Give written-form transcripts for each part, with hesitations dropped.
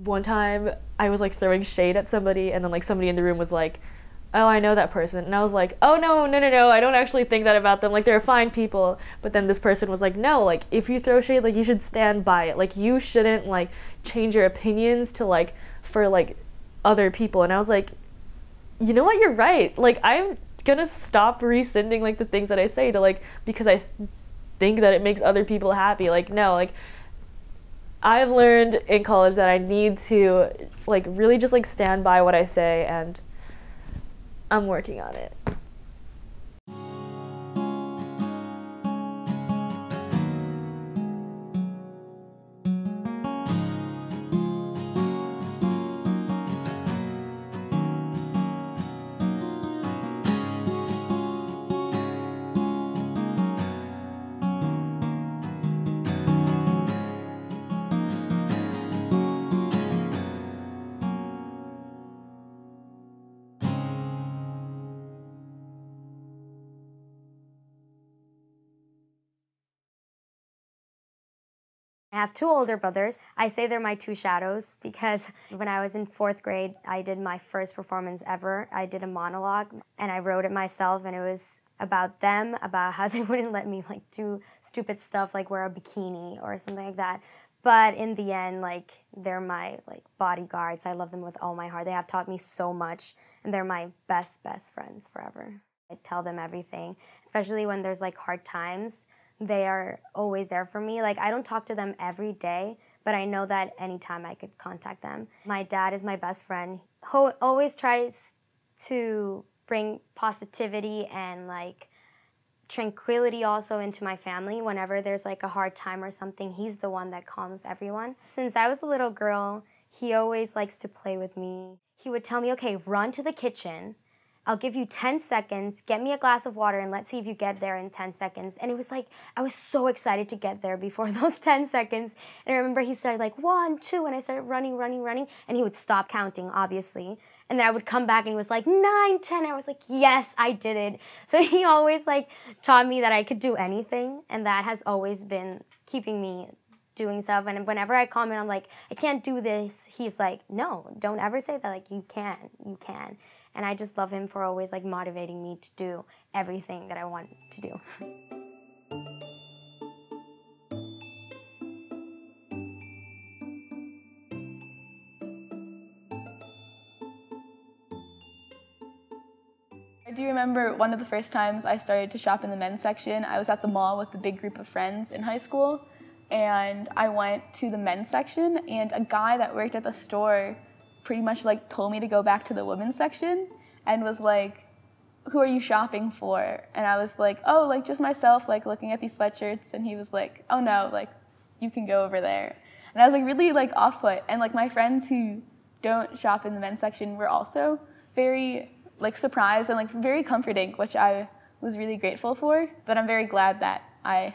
One time I was like throwing shade at somebody, and then like somebody in the room was like, oh, I know that person. And I was like, oh, no, I don't actually think that about them. Like, they're fine people. But then this person was like, no, like, if you throw shade, like, you should stand by it. Like, you shouldn't, like, change your opinions to, like, for, like, other people. And I was like, you know what, you're right. Like, I'm gonna stop rescinding, like, the things that I say to, like, because I think that it makes other people happy. Like, no, like, I've learned in college that I need to, like, really just, like, stand by what I say, and I'm working on it. I have two older brothers. I say they're my two shadows because when I was in 4th grade, I did my first performance ever. I did a monologue and I wrote it myself, and it was about them, about how they wouldn't let me like do stupid stuff like wear a bikini or something like that. But in the end, like, they're my like bodyguards. I love them with all my heart. They have taught me so much, and they're my best friends forever. I tell them everything, especially when there's like hard times. They are always there for me. Like, I don't talk to them every day, but I know that anytime I could contact them. My dad is my best friend. He always tries to bring positivity and like tranquility also into my family. Whenever there's like a hard time or something, he's the one that calms everyone. Since I was a little girl, he always likes to play with me. He would tell me, okay, run to the kitchen. I'll give you 10 seconds, get me a glass of water, and let's see if you get there in 10 seconds. And it was like, I was so excited to get there before those 10 seconds. And I remember he started like 1, 2, and I started running, and he would stop counting, obviously. And then I would come back and he was like 9, 10. I was like, yes, I did it. So he always like taught me that I could do anything, and that has always been keeping me doing stuff. And whenever I comment, I'm like, I can't do this, he's like, no, don't ever say that. Like, you can. And I just love him for always like motivating me to do everything that I want to do. I do remember one of the first times I started to shop in the men's section. I was at the mall with a big group of friends in high school, and I went to the men's section, and a guy that worked at the store pretty much like told me to go back to the women's section and was like, who are you shopping for? And I was like, oh, like just myself, like looking at these sweatshirts. And he was like, oh no, like you can go over there. And I was like really like off-put. And like my friends who don't shop in the men's section were also very like surprised and like very comforting, which I was really grateful for. But I'm very glad that I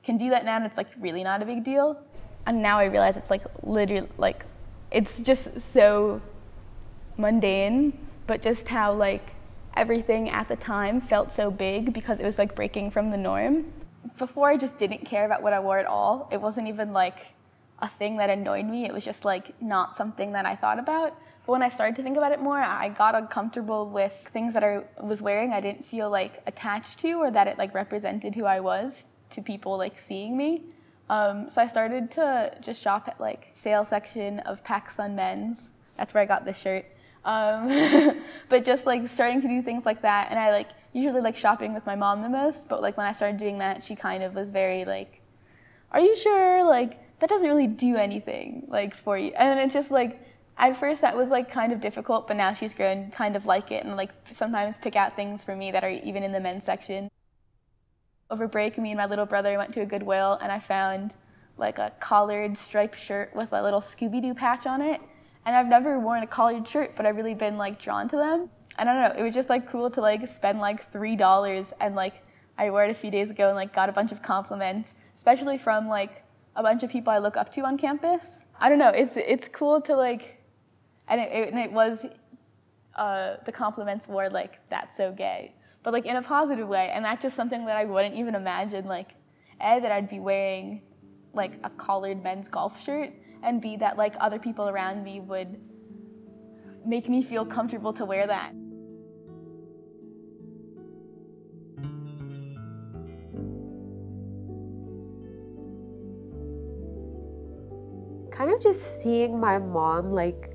can do that now, and it's like really not a big deal. And now I realize it's like literally like, it's just so mundane, but just how like everything at the time felt so big because it was like breaking from the norm. Before, I just didn't care about what I wore at all. It wasn't even like a thing that annoyed me. It was just like not something that I thought about. But when I started to think about it more, I got uncomfortable with things that I was wearing I didn't feel like attached to, or that it like represented who I was to people like seeing me. So I started to just shop at like sale section of PacSun Men's. That's where I got this shirt. But just like starting to do things like that, and I like usually like shopping with my mom the most, but like when I started doing that, she kind of was very like, are you sure? Like that doesn't really do anything like for you. And it's just like, at first that was like kind of difficult, but now she's grown kind of like it and like sometimes pick out things for me that are even in the men's section. Over break, me and my little brother went to a Goodwill, and I found like a collared striped shirt with a little Scooby-Doo patch on it. And I've never worn a collared shirt, but I've really been like drawn to them. I don't know, it was just like cool to like spend like $3, and like I wore it a few days ago and like got a bunch of compliments, especially from like a bunch of people I look up to on campus. I don't know, it's cool to like, and it was, the compliments were like, that's so gay, but like in a positive way. And that's just something that I wouldn't even imagine, like, that I'd be wearing like a collared men's golf shirt, and B, that like other people around me would make me feel comfortable to wear that. Kind of just seeing my mom like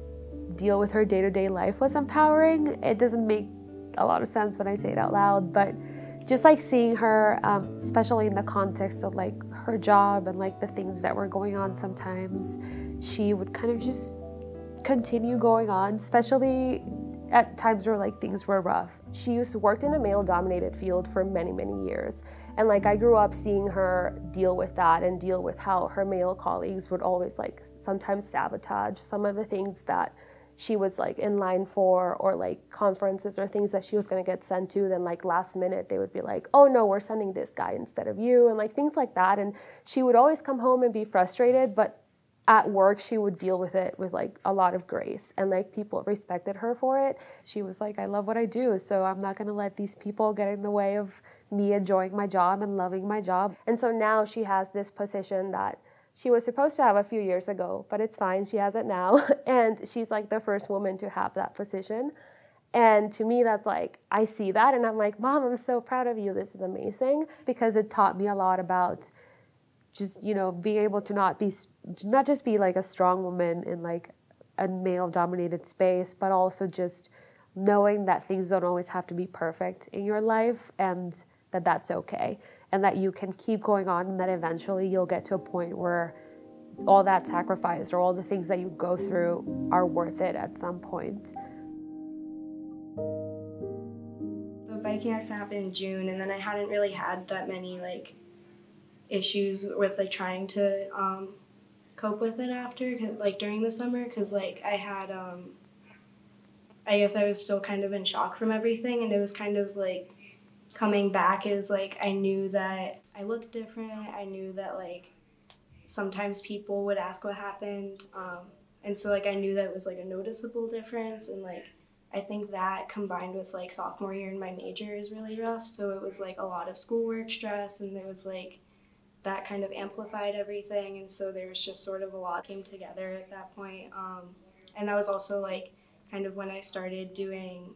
deal with her day-to-day life was empowering. It doesn't make a lot of sense when I say it out loud, but just like seeing her, especially in the context of like her job and like the things that were going on sometimes, she would kind of just continue going on, especially at times where like things were rough. She used to work in a male-dominated field for many, many years. And like I grew up seeing her deal with that and deal with how her male colleagues would always like sometimes sabotage some of the things that she was like in line for, or like conferences or things that she was going to get sent to. Then like last minute they would be like, oh no, we're sending this guy instead of you, and like things like that. And she would always come home and be frustrated, but at work she would deal with it with like a lot of grace, and like people respected her for it. She was like, I love what I do, so I'm not going to let these people get in the way of me enjoying my job and loving my job. And so now she has this position that she was supposed to have a few years ago, but it's fine, she has it now. And she's like the first woman to have that position. And to me, that's like, I see that and I'm like, Mom, I'm so proud of you, this is amazing. It's because it taught me a lot about just, you know, being able to not just be like a strong woman in like a male-dominated space, but also just knowing that things don't always have to be perfect in your life, and that that's okay, and that you can keep going on, and that eventually you'll get to a point where all that sacrifice or all the things that you go through are worth it at some point. The biking accident happened in June, and then I hadn't really had that many like issues with like trying to cope with it after, like during the summer, because like I had I guess I was still kind of in shock from everything, and it was kind of like coming back is like I knew that I looked different. I knew that like sometimes people would ask what happened, and so like I knew that it was like a noticeable difference, and like I think that combined with like sophomore year in my major is really rough, so it was like a lot of schoolwork stress, and there was like that kind of amplified everything, and so there was just sort of a lot came together at that point, and that was also like kind of when I started doing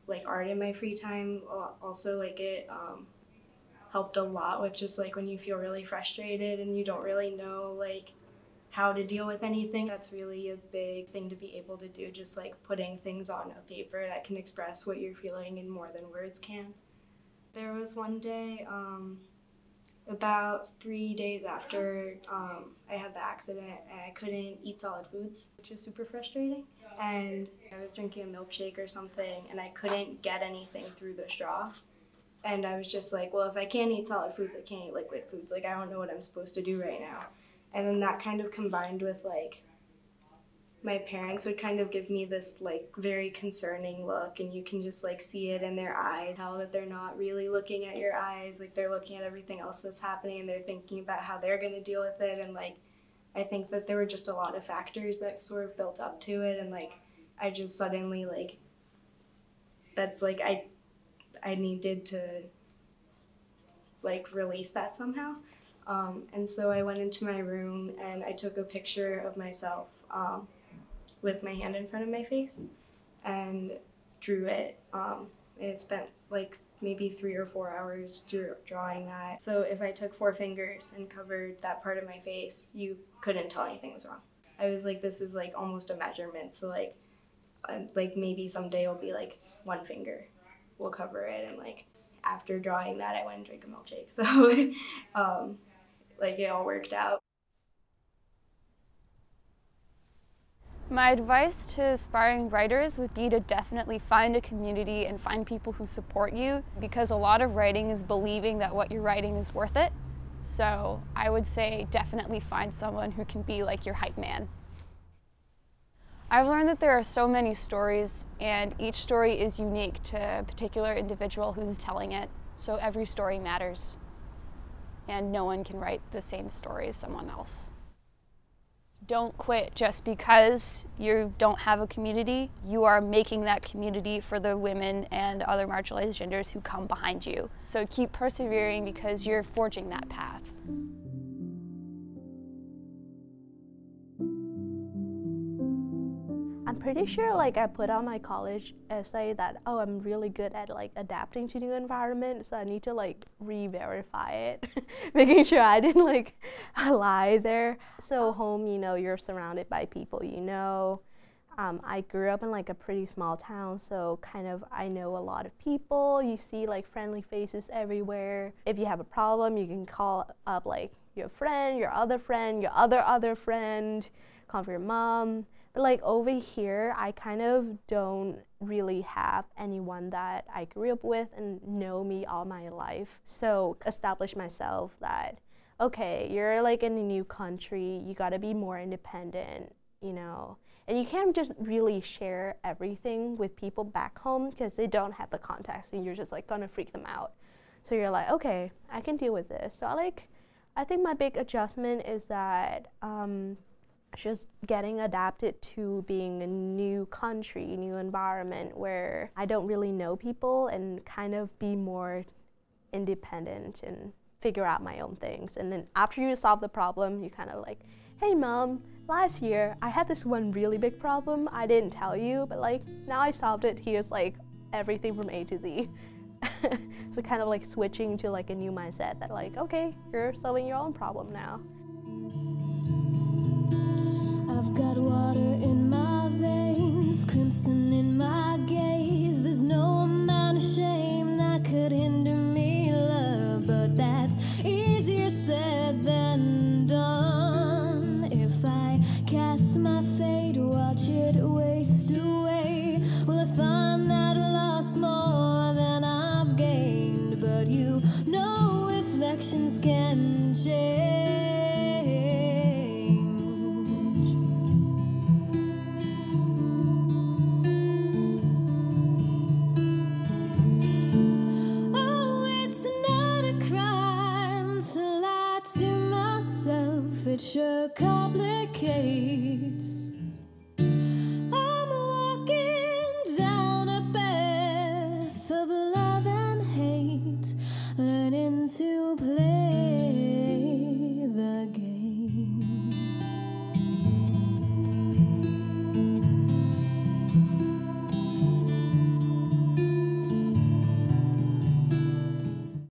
like art in my free time. Also like it helped a lot with just like when you feel really frustrated and you don't really know like how to deal with anything. That's really a big thing to be able to do, just like putting things on a paper that can express what you're feeling in more than words can. There was one day about 3 days after I had the accident, and I couldn't eat solid foods, which was super frustrating. And I was drinking a milkshake or something, and I couldn't get anything through the straw. And I was just like, well, if I can't eat solid foods, I can't eat liquid foods. Like, I don't know what I'm supposed to do right now. And then that kind of combined with, like, my parents would kind of give me this, like, very concerning look, and you can just, like, see it in their eyes, tell that they're not really looking at your eyes, like, they're looking at everything else that's happening, and they're thinking about how they're going to deal with it. And, like, I think that there were just a lot of factors that sort of built up to it, and, like, I just suddenly, like, that's, like, I needed to, like, release that somehow. And so I went into my room, and I took a picture of myself with my hand in front of my face and drew it. And spent, like, maybe 3 or 4 hours drawing that. So if I took 4 fingers and covered that part of my face, you couldn't tell anything was wrong. I was like, this is like almost a measurement, so like maybe someday it'll be like 1 finger will cover it. And like after drawing that, I went and drank a milkshake. So like it all worked out. My advice to aspiring writers would be to definitely find a community and find people who support you, because a lot of writing is believing that what you're writing is worth it. So I would say definitely find someone who can be like your hype man. I've learned that there are so many stories, and each story is unique to a particular individual who's telling it. So every story matters, and no one can write the same story as someone else. Don't quit just because you don't have a community. You are making that community for the women and other marginalized genders who come behind you. So keep persevering, because you're forging that path. pretty sure like I put on my college essay that, oh, I'm really good at like adapting to new environment, so I need to like re-verify it, making sure I didn't like lie there. So home, you know, you're surrounded by people you know. I grew up in like a pretty small town, so kind of I know a lot of people. You see like friendly faces everywhere. If you have a problem, you can call up like your friend, your other friend, your other friend, call for your mom. But like over here, I kind of don't really have anyone that I grew up with and know me all my life. So establish myself that, okay, you're like in a new country, you gotta be more independent, you know. And you can't just really share everything with people back home because they don't have the context and you're just like gonna freak them out. So you're like, okay, I can deal with this. So I think my big adjustment is that just getting adapted to being a new country, new environment where I don't really know people and kind of be more independent and figure out my own things. And then after you solve the problem, you kind of like, hey mom, last year I had this one really big problem, I didn't tell you, but like now I solved it, here's like everything from A to Z. So kind of like switching to like a new mindset that like, okay, you're solving your own problem now. I've got water in my veins, crimson in my gaze. There's no amount of shame that could hinder me, love, but that's easier said than done. If I cast my fate, watch it waste away, will I find that I lost more than I've gained? But you know reflections can change. It sure complicates